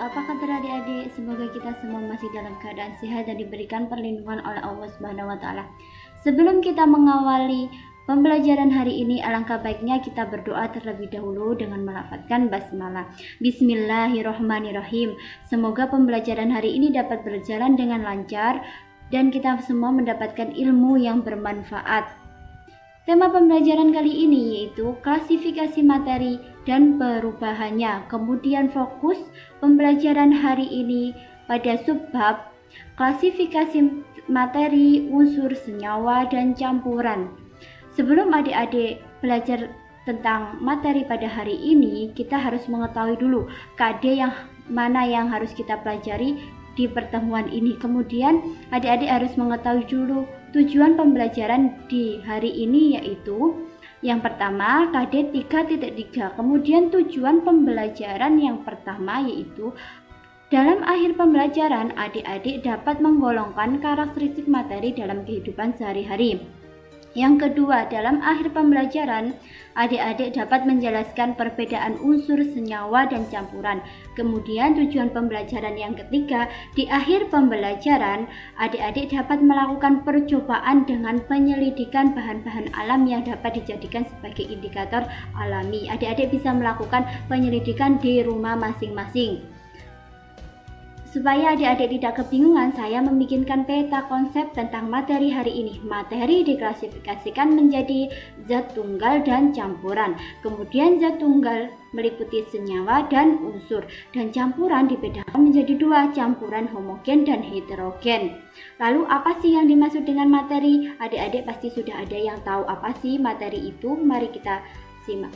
Apa kabar adik-adik? Semoga kita semua masih dalam keadaan sehat dan diberikan perlindungan oleh Allah Subhanahu wa taala. Sebelum kita mengawali pembelajaran hari ini, alangkah baiknya kita berdoa terlebih dahulu dengan melafazkan basmalah. Bismillahirrahmanirrahim. Semoga pembelajaran hari ini dapat berjalan dengan lancar dan kita semua mendapatkan ilmu yang bermanfaat. Tema pembelajaran kali ini yaitu klasifikasi materi dan perubahannya. Kemudian fokus pembelajaran hari ini pada subbab klasifikasi materi, unsur, senyawa, dan campuran. Sebelum adik-adik belajar tentang materi pada hari ini, kita harus mengetahui dulu KD yang mana yang harus kita pelajari di pertemuan ini. Kemudian adik-adik harus mengetahui dulu tujuan pembelajaran di hari ini, yaitu yang pertama KD 3.3. Kemudian tujuan pembelajaran yang pertama yaitu dalam akhir pembelajaran adik-adik dapat menggolongkan karakteristik materi dalam kehidupan sehari-hari. Yang kedua, dalam akhir pembelajaran, adik-adik dapat menjelaskan perbedaan unsur, senyawa, dan campuran. Kemudian tujuan pembelajaran yang ketiga, di akhir pembelajaran, adik-adik dapat melakukan percobaan dengan penyelidikan bahan-bahan alam yang dapat dijadikan sebagai indikator alami. Adik-adik bisa melakukan penyelidikan di rumah masing-masing. Supaya adik-adik tidak kebingungan, saya membikinkan peta konsep tentang materi hari ini. Materi diklasifikasikan menjadi zat tunggal dan campuran. Kemudian zat tunggal meliputi senyawa dan unsur, dan campuran dibedakan menjadi dua, campuran homogen dan heterogen. Lalu apa sih yang dimaksud dengan materi? Adik-adik pasti sudah ada yang tahu apa sih materi itu. Mari kita simak.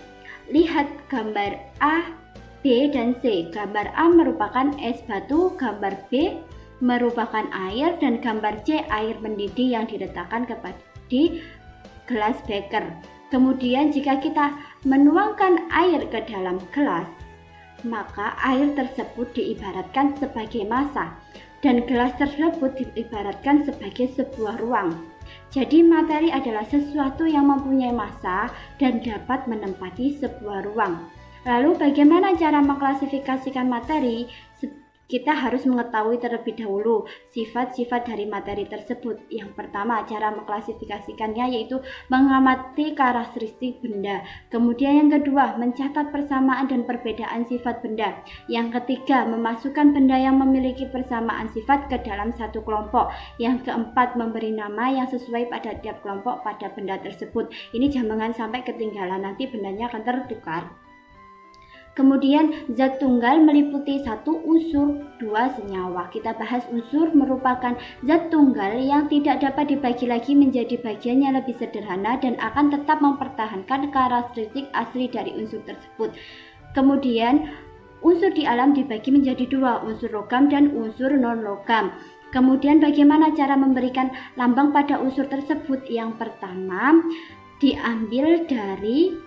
Lihat gambar A, B, dan C. Gambar A merupakan es batu, gambar B merupakan air, dan gambar C air mendidih yang diletakkan di gelas beker. Kemudian jika kita menuangkan air ke dalam gelas, maka air tersebut diibaratkan sebagai massa dan gelas tersebut diibaratkan sebagai sebuah ruang. Jadi materi adalah sesuatu yang mempunyai massa dan dapat menempati sebuah ruang. Lalu bagaimana cara mengklasifikasikan materi? Kita harus mengetahui terlebih dahulu sifat-sifat dari materi tersebut. Yang pertama, cara mengklasifikasikannya yaitu mengamati karakteristik benda. Kemudian yang kedua, mencatat persamaan dan perbedaan sifat benda. Yang ketiga, memasukkan benda yang memiliki persamaan sifat ke dalam satu kelompok. Yang keempat, memberi nama yang sesuai pada tiap kelompok pada benda tersebut. Ini jangan sampai ketinggalan, nanti bendanya akan tertukar. Kemudian zat tunggal meliputi satu unsur, dua senyawa. Kita bahas unsur merupakan zat tunggal yang tidak dapat dibagi lagi menjadi bagian yang lebih sederhana dan akan tetap mempertahankan karakteristik asli dari unsur tersebut. Kemudian unsur di alam dibagi menjadi dua, unsur logam dan unsur non-logam. Kemudian bagaimana cara memberikan lambang pada unsur tersebut? Yang pertama, diambil dari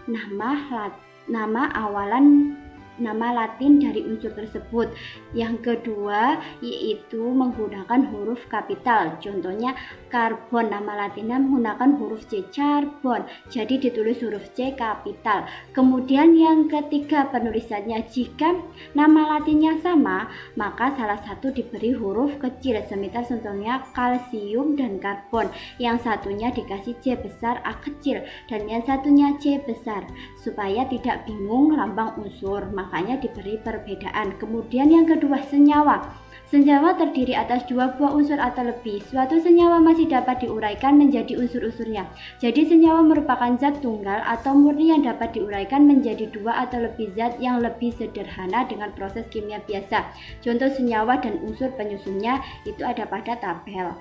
nama Latin dari unsur tersebut. Yang kedua yaitu menggunakan huruf kapital. Contohnya karbon, nama Latinnya menggunakan huruf C, carbon, jadi ditulis huruf C kapital. Kemudian yang ketiga penulisannya, jika nama Latinnya sama maka salah satu diberi huruf kecil, semisal contohnya kalsium dan karbon, yang satunya dikasih C besar A kecil dan yang satunya C besar, supaya tidak bingung lambang unsur, makanya diberi perbedaan. Kemudian yang kedua, senyawa. Senyawa terdiri atas dua buah unsur atau lebih. Suatu senyawa masih dapat diuraikan menjadi unsur-unsurnya. Jadi senyawa merupakan zat tunggal atau murni yang dapat diuraikan menjadi dua atau lebih zat yang lebih sederhana dengan proses kimia biasa. Contoh senyawa dan unsur penyusunnya itu ada pada tabel.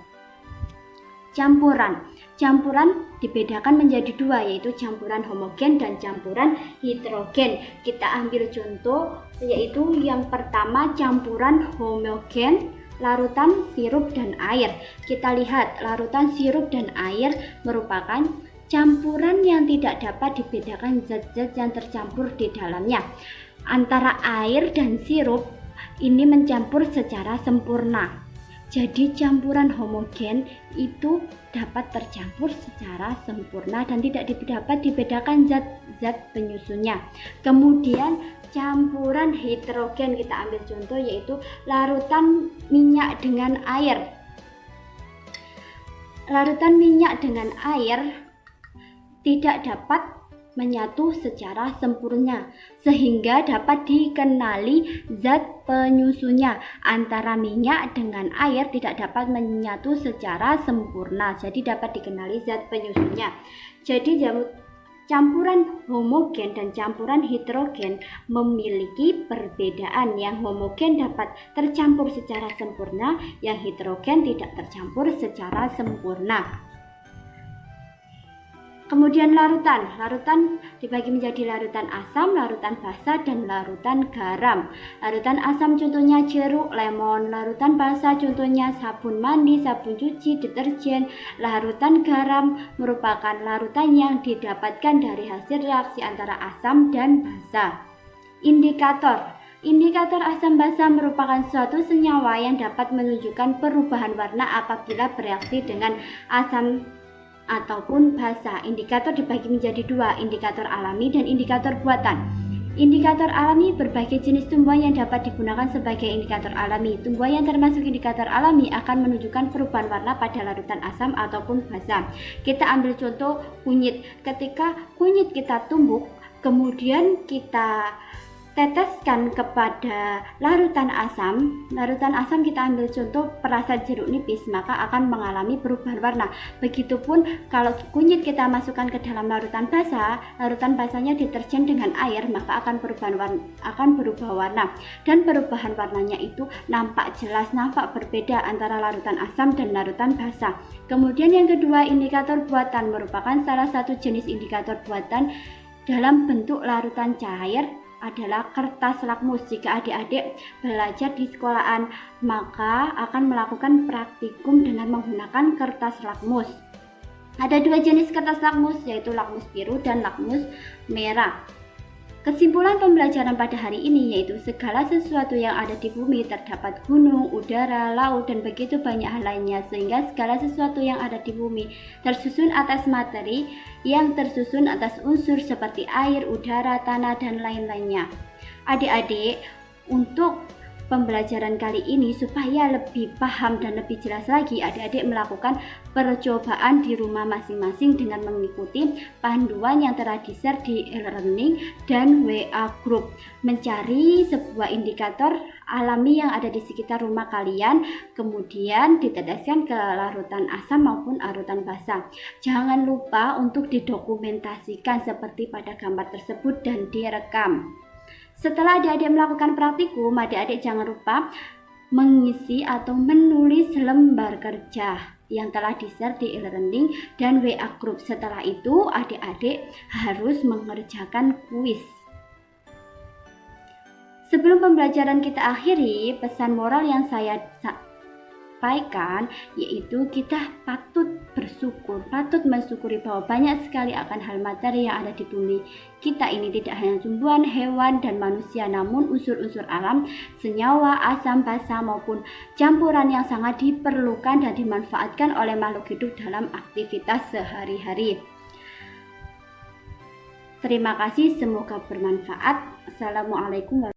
Campuran. Campuran dibedakan menjadi dua, yaitu campuran homogen dan campuran heterogen. Kita ambil contoh, yaitu yang pertama campuran homogen, larutan sirup dan air. Kita lihat larutan sirup dan air merupakan campuran yang tidak dapat dibedakan zat-zat yang tercampur di dalamnya. Antara air dan sirup ini mencampur secara sempurna. Jadi campuran homogen itu dapat tercampur secara sempurna dan tidak dapat dibedakan zat-zat penyusunnya. Kemudian campuran heterogen, kita ambil contoh yaitu larutan minyak dengan air. Larutan minyak dengan air tidak dapat menyatu secara sempurna sehingga dapat dikenali zat penyusunnya. Antara minyak dengan air tidak dapat menyatu secara sempurna, jadi dapat dikenali zat penyusunnya. Jadi campuran homogen dan campuran heterogen memiliki perbedaan. Yang homogen dapat tercampur secara sempurna, yang heterogen tidak tercampur secara sempurna. Kemudian larutan dibagi menjadi larutan asam, larutan basa, dan larutan garam. Larutan asam contohnya jeruk, lemon. Larutan basa contohnya sabun mandi, sabun cuci, deterjen. Larutan garam merupakan larutan yang didapatkan dari hasil reaksi antara asam dan basa. Indikator asam basa merupakan suatu senyawa yang dapat menunjukkan perubahan warna apabila bereaksi dengan asam ataupun basa. Indikator dibagi menjadi dua, indikator alami dan indikator buatan. Indikator alami berbagai jenis tumbuhan yang dapat digunakan sebagai indikator alami. Tumbuhan yang termasuk indikator alami akan menunjukkan perubahan warna pada larutan asam ataupun basa. Kita ambil contoh kunyit. Ketika kunyit kita tumbuk, kemudian kita teteskan kepada larutan asam kita ambil contoh perasan jeruk nipis, maka akan mengalami perubahan warna. Begitupun kalau kunyit kita masukkan ke dalam larutan basahnya deterjen dengan air, maka akan berubah warna, dan perubahan warnanya itu nampak jelas, nampak berbeda antara larutan asam dan larutan basah. Kemudian yang kedua, indikator buatan merupakan salah satu jenis indikator buatan dalam bentuk larutan cair adalah kertas lakmus. Jika adik-adik belajar di sekolahan, maka akan melakukan praktikum dengan menggunakan kertas lakmus. Ada dua jenis kertas lakmus, yaitu lakmus biru dan lakmus merah. Kesimpulan pembelajaran pada hari ini yaitu segala sesuatu yang ada di bumi terdapat gunung, udara, laut, dan begitu banyak hal lainnya, sehingga segala sesuatu yang ada di bumi tersusun atas materi yang tersusun atas unsur seperti air, udara, tanah, dan lain-lainnya. Adik-adik, untuk pembelajaran kali ini supaya lebih paham dan lebih jelas lagi, adik-adik melakukan percobaan di rumah masing-masing dengan mengikuti panduan yang telah di-share di e-learning dan WA group. Mencari sebuah indikator alami yang ada di sekitar rumah kalian, kemudian diteteskan ke larutan asam maupun larutan basa. Jangan lupa untuk didokumentasikan seperti pada gambar tersebut dan direkam. Setelah adik-adik melakukan praktikum, adik-adik jangan lupa mengisi atau menulis lembar kerja yang telah di-share di e-learning dan WA group. Setelah itu, adik-adik harus mengerjakan kuis. Sebelum pembelajaran kita akhiri, pesan moral yang saya sampaikan yaitu kita patut bersyukur, patut mensyukuri bahwa banyak sekali akan hal materi yang ada di bumi kita ini. Tidak hanya tumbuhan, hewan, dan manusia, namun unsur-unsur alam, senyawa, asam, basa, maupun campuran yang sangat diperlukan dan dimanfaatkan oleh makhluk hidup dalam aktivitas sehari-hari. Terima kasih, semoga bermanfaat. Assalamualaikum warahmatullahi wabarakatuh.